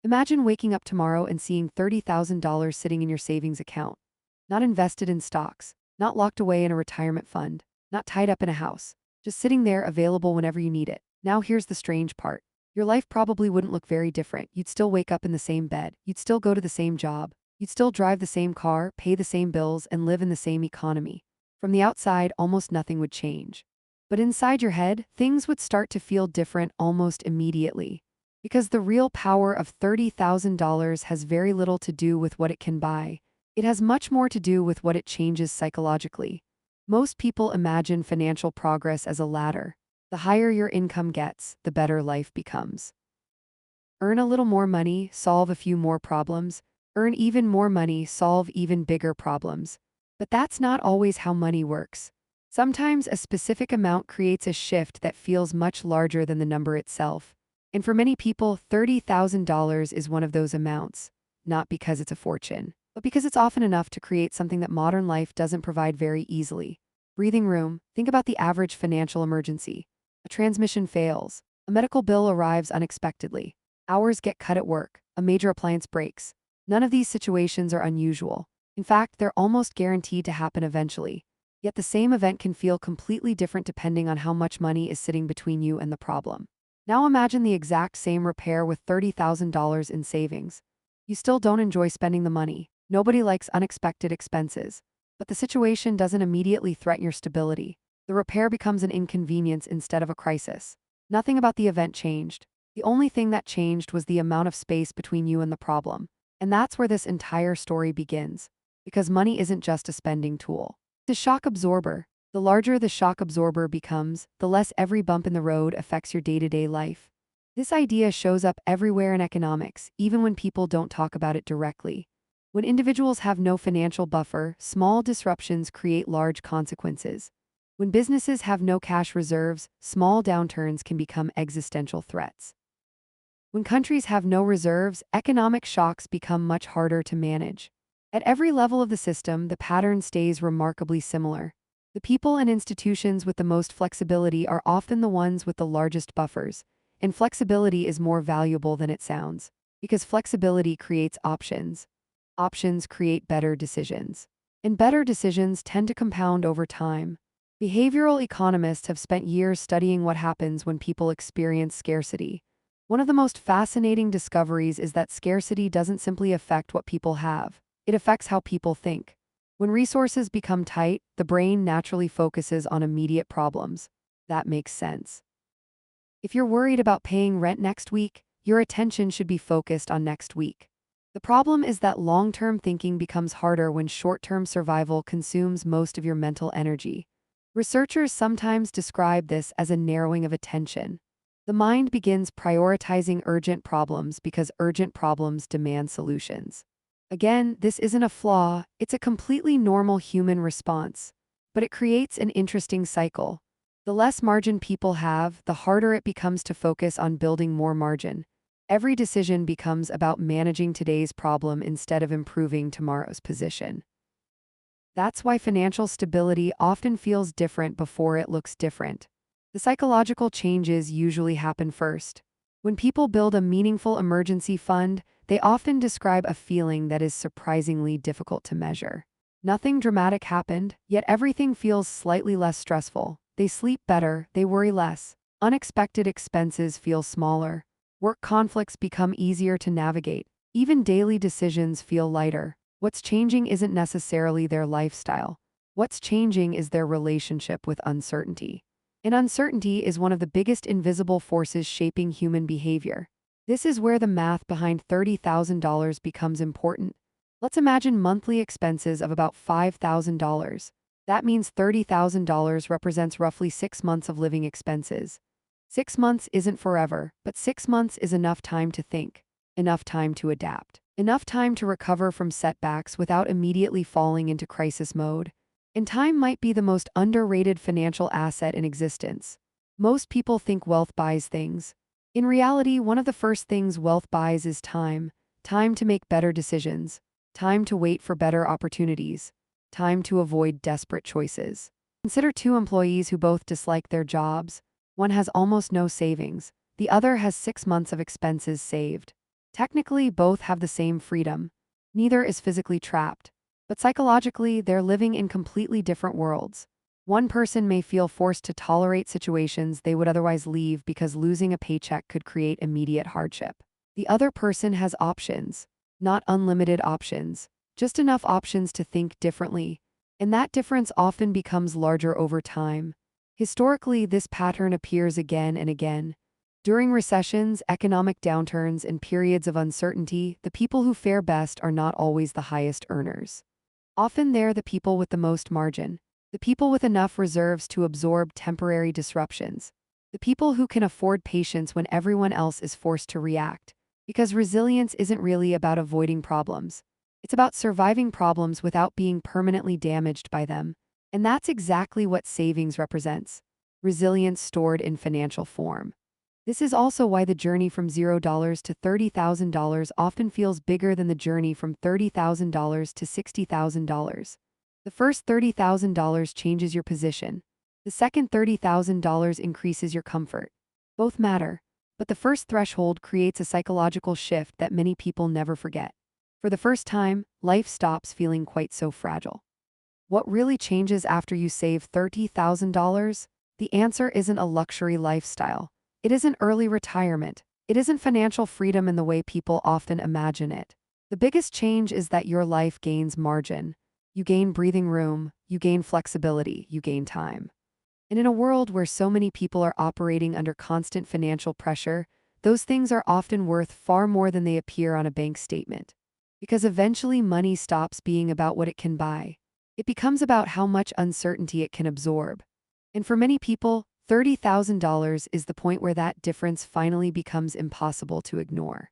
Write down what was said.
Imagine waking up tomorrow and seeing $30,000 sitting in your savings account, not invested in stocks, not locked away in a retirement fund, not tied up in a house, just sitting there available whenever you need it. Now here's the strange part. Your life probably wouldn't look very different. You'd still wake up in the same bed. You'd still go to the same job. You'd still drive the same car, pay the same bills, and live in the same economy. From the outside, almost nothing would change. But inside your head, things would start to feel different almost immediately. Because the real power of $30,000 has very little to do with what it can buy. It has much more to do with what it changes psychologically. Most people imagine financial progress as a ladder. The higher your income gets, the better life becomes. Earn a little more money, solve a few more problems. Earn even more money, solve even bigger problems. But that's not always how money works. Sometimes a specific amount creates a shift that feels much larger than the number itself. And for many people, $30,000 is one of those amounts, not because it's a fortune, but because it's often enough to create something that modern life doesn't provide very easily. Breathing room. Think about the average financial emergency. A transmission fails. A medical bill arrives unexpectedly. Hours get cut at work. A major appliance breaks. None of these situations are unusual. In fact, they're almost guaranteed to happen eventually. Yet the same event can feel completely different depending on how much money is sitting between you and the problem. Now imagine the exact same repair with $30,000 in savings. You still don't enjoy spending the money. Nobody likes unexpected expenses. But the situation doesn't immediately threaten your stability. The repair becomes an inconvenience instead of a crisis. Nothing about the event changed. The only thing that changed was the amount of space between you and the problem. And that's where this entire story begins. Because money isn't just a spending tool. It's a shock absorber. The larger the shock absorber becomes, the less every bump in the road affects your day-to-day life. This idea shows up everywhere in economics, even when people don't talk about it directly. When individuals have no financial buffer, small disruptions create large consequences. When businesses have no cash reserves, small downturns can become existential threats. When countries have no reserves, economic shocks become much harder to manage. At every level of the system, the pattern stays remarkably similar. The people and institutions with the most flexibility are often the ones with the largest buffers, and flexibility is more valuable than it sounds, because flexibility creates options. Options create better decisions, and better decisions tend to compound over time. Behavioral economists have spent years studying what happens when people experience scarcity. One of the most fascinating discoveries is that scarcity doesn't simply affect what people have, it affects how people think. When resources become tight, the brain naturally focuses on immediate problems. That makes sense. If you're worried about paying rent next week, your attention should be focused on next week. The problem is that long-term thinking becomes harder when short-term survival consumes most of your mental energy. Researchers sometimes describe this as a narrowing of attention. The mind begins prioritizing urgent problems because urgent problems demand solutions. Again, this isn't a flaw, it's a completely normal human response. But it creates an interesting cycle. The less margin people have, the harder it becomes to focus on building more margin. Every decision becomes about managing today's problem instead of improving tomorrow's position. That's why financial stability often feels different before it looks different. The psychological changes usually happen first. When people build a meaningful emergency fund, they often describe a feeling that is surprisingly difficult to measure. Nothing dramatic happened, yet everything feels slightly less stressful. They sleep better, they worry less. Unexpected expenses feel smaller. Work conflicts become easier to navigate. Even daily decisions feel lighter. What's changing isn't necessarily their lifestyle. What's changing is their relationship with uncertainty. And uncertainty is one of the biggest invisible forces shaping human behavior. This is where the math behind $30,000 becomes important. Let's imagine monthly expenses of about $5,000. That means $30,000 represents roughly 6 months of living expenses. 6 months isn't forever, but 6 months is enough time to think, enough time to adapt, enough time to recover from setbacks without immediately falling into crisis mode. And time might be the most underrated financial asset in existence. Most people think wealth buys things. In reality, one of the first things wealth buys is time. Time to make better decisions. Time to wait for better opportunities. Time to avoid desperate choices. Consider 2 employees who both dislike their jobs. One has almost no savings. The other has 6 months of expenses saved. Technically, both have the same freedom. Neither is physically trapped. But psychologically, they're living in completely different worlds. One person may feel forced to tolerate situations they would otherwise leave because losing a paycheck could create immediate hardship. The other person has options, not unlimited options, just enough options to think differently. And that difference often becomes larger over time. Historically, this pattern appears again and again. During recessions, economic downturns, and periods of uncertainty, the people who fare best are not always the highest earners. Often they're the people with the most margin, the people with enough reserves to absorb temporary disruptions, the people who can afford patience when everyone else is forced to react. Because resilience isn't really about avoiding problems. It's about surviving problems without being permanently damaged by them. And that's exactly what savings represents: resilience stored in financial form. This is also why the journey from $0 to $30,000 often feels bigger than the journey from $30,000 to $60,000. The first $30,000 changes your position. The second $30,000 increases your comfort. Both matter, but the first threshold creates a psychological shift that many people never forget. For the first time, life stops feeling quite so fragile. What really changes after you save $30,000? The answer isn't a luxury lifestyle. It isn't early retirement. It isn't financial freedom in the way people often imagine it. The biggest change is that your life gains margin. You gain breathing room, you gain flexibility, you gain time. And in a world where so many people are operating under constant financial pressure, those things are often worth far more than they appear on a bank statement. Because eventually money stops being about what it can buy. It becomes about how much uncertainty it can absorb. And for many people, $30,000 is the point where that difference finally becomes impossible to ignore.